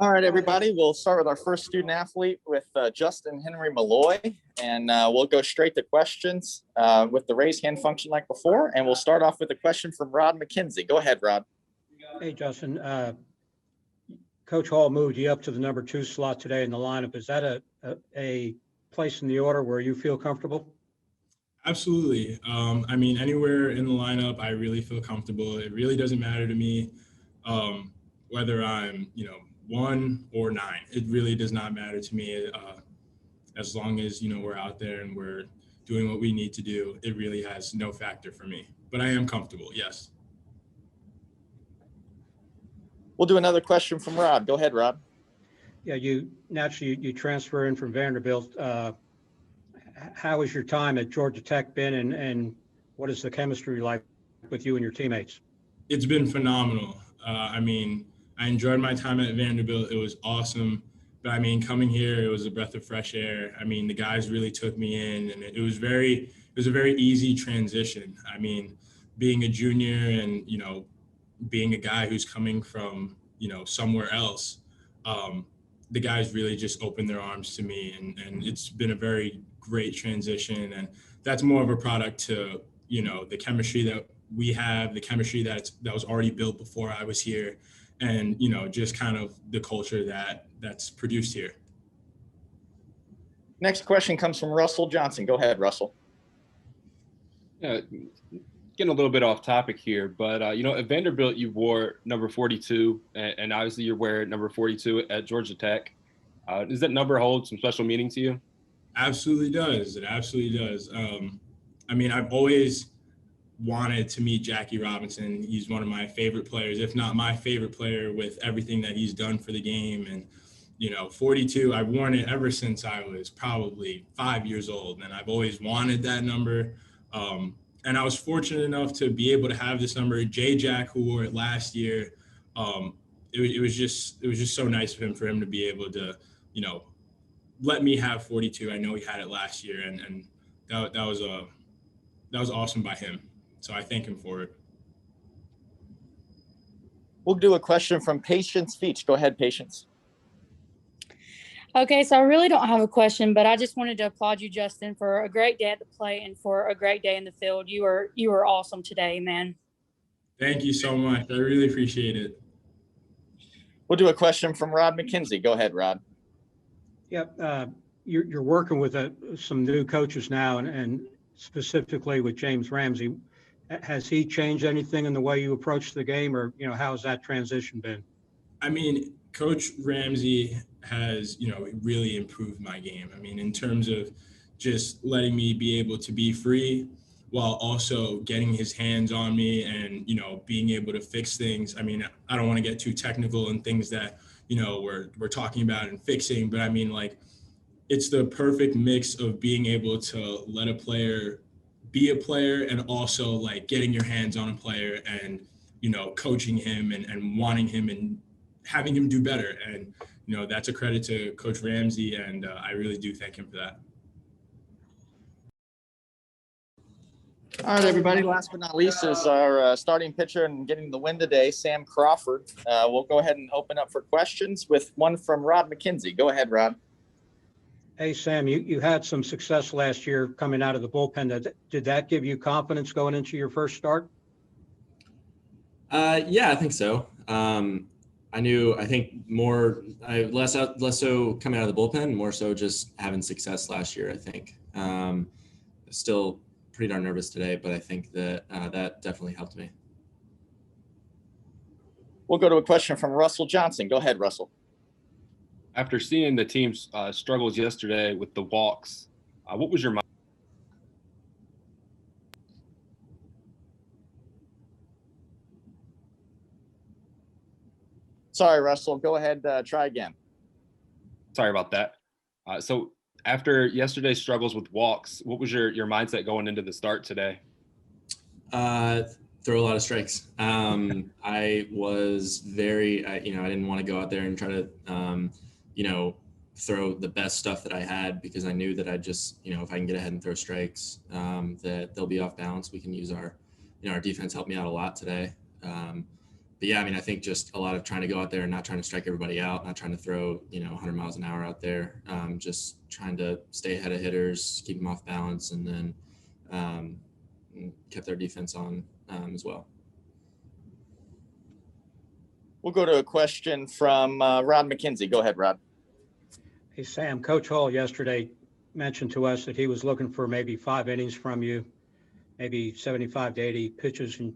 All right, everybody, we'll start with our first student athlete with Justyn-Henry Malloy, and we'll go straight to questions with the raise hand function like before, and we'll start off with a question from Rod McKenzie. Go ahead, Rod. Hey, Justin. Coach Hall moved you up to the number 2 slot today in the lineup. Is that a place in the order where you feel comfortable? Absolutely. I mean, anywhere in the lineup, I really feel comfortable. It really doesn't matter to me whether I'm, 1 or 9. It really does not matter to me as long as, we're out there and we're doing what we need to do. It really has no factor for me, but I am comfortable. Yes. We'll do another question from Rod. Go ahead, Rod. Yeah, you transfer in from Vanderbilt. How has your time at Georgia Tech been, and what is the chemistry like with you and your teammates? It's been phenomenal. I mean, I enjoyed my time at Vanderbilt. It was awesome. But I mean, coming here, it was a breath of fresh air. I mean, the guys really took me in, and it was a very easy transition. I mean, being a junior and, being a guy who's coming from, somewhere else, the guys really just opened their arms to me, and it's been a very great transition. And that's more of a product to, the chemistry that we have, the chemistry that was already built before I was here, and, just kind of the culture that's produced here. Next question comes from Russell Johnson. Go ahead, Russell. Yeah, getting a little bit off topic here, but, at Vanderbilt, you wore number 42, and obviously you're wearing number 42 at Georgia Tech. Does that number hold some special meaning to you? Absolutely does. It absolutely does. I mean, I've always wanted to meet Jackie Robinson. He's one of my favorite players, if not my favorite player, with everything that he's done for the game. And, 42, I've worn it ever since I was probably 5 years old, and I've always wanted that number. And I was fortunate enough to be able to have this number. Jack, who wore it last year, it was just so nice of him for him to be able to, let me have 42. I know he had it last year, and that was awesome by him. So I thank him for it. We'll do a question from Patience Feach. Go ahead, Patience. Okay, so I really don't have a question, but I just wanted to applaud you, Justin, for a great day at the plate and for a great day in the field. You were awesome today, man. Thank you so much. I really appreciate it. We'll do a question from Rod McKenzie. Go ahead, Rod. Yeah, you're working with some new coaches now, and specifically with James Ramsey. Has he changed anything in the way you approach the game, or how's that transition been? I mean, Coach Ramsey has, really improved my game. I mean, in terms of just letting me be able to be free while also getting his hands on me and, being able to fix things. I mean, I don't want to get too technical in things that, we're talking about and fixing, but I mean, like, it's the perfect mix of being able to let a player be a player and also like getting your hands on a player and, coaching him and wanting him and having him do better. And, that's a credit to Coach Ramsey, and I really do thank him for that. All right, everybody. Last but not least is our starting pitcher and getting the win today, Sam Crawford. We'll go ahead and open up for questions with one from Rod McKenzie. Go ahead, Rod. Hey, Sam, you had some success last year coming out of the bullpen. Did that give you confidence going into your first start? Yeah, I think so. I think less so coming out of the bullpen, more so just having success last year, I think. Still pretty darn nervous today, but I think that that definitely helped me. We'll go to a question from Russell Johnson. Go ahead, Russell. After seeing the team's struggles yesterday with the walks, what was your mind? Sorry, Russell. Go ahead. Try again. Sorry about that. So after yesterday's struggles with walks, what was your mindset going into the start today? Throw a lot of strikes. I was I didn't want to go out there and try to, throw the best stuff that I had, because I knew that I'd just, if I can get ahead and throw strikes, that they'll be off balance. We can use our defense helped me out a lot today. yeah, I mean, I think just a lot of trying to go out there and not trying to strike everybody out, not trying to throw, 100 miles an hour out there, just trying to stay ahead of hitters, keep them off balance, and then kept their defense on as well. We'll go to a question from Rod McKenzie. Go ahead, Rod. Hey, Sam, Coach Hall yesterday mentioned to us that he was looking for maybe 5 innings from you, maybe 75 to 80 pitches, and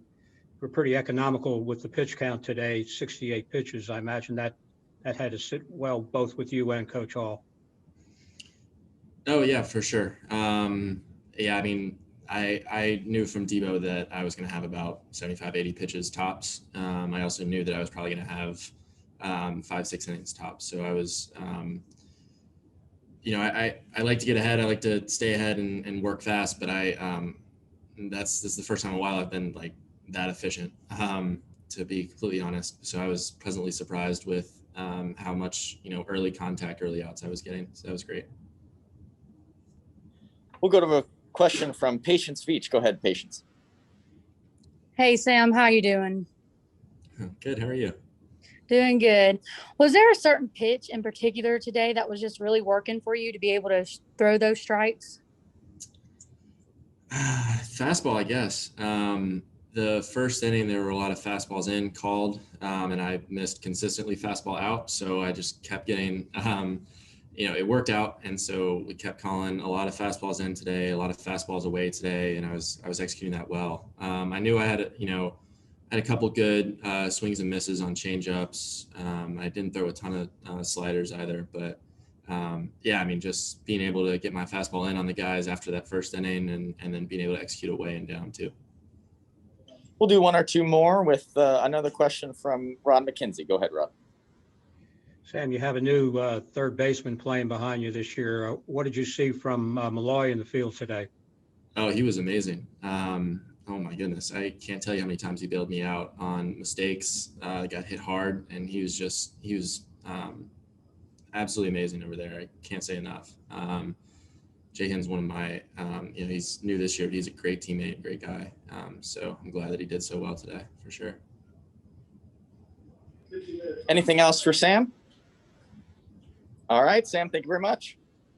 we're pretty economical with the pitch count today, 68 pitches. I imagine that had to sit well both with you and Coach Hall. Oh, yeah, for sure. Yeah, I mean, I knew from Debo that I was going to have about 75, 80 pitches tops. I also knew that I was probably going to have 5-6 innings tops. So I was, I like to get ahead. I like to stay ahead and work fast, but this is the first time in a while I've been like that efficient, to be completely honest. So I was pleasantly surprised with how much, early contact, early outs I was getting. So that was great. We'll go to a question from Patience Veach. Go ahead, Patience. Hey, Sam, how you doing? Good. How are you? Doing good. Was there a certain pitch in particular today that was just really working for you to be able to throw those strikes? Fastball, I guess. The first inning, there were a lot of fastballs in called, and I missed consistently fastball out. So I just kept getting, it worked out. And so we kept calling a lot of fastballs in today, a lot of fastballs away today. And I was executing that well. I knew I had, had a couple good swings and misses on changeups. I didn't throw a ton of sliders either, but yeah, I mean, just being able to get my fastball in on the guys after that first inning and then being able to execute away and down too. We'll do one or two more with another question from Rod McKenzie. Go ahead, Rod. Sam, you have a new third baseman playing behind you this year. What did you see from Malloy in the field today? Oh, he was amazing. Oh my goodness. I can't tell you how many times he bailed me out on mistakes, got hit hard, and he was absolutely amazing over there. I can't say enough. Jahan's one of my, he's new this year, but he's a great teammate, great guy. So I'm glad that he did so well today, for sure. Anything else for Sam? All right, Sam, thank you very much.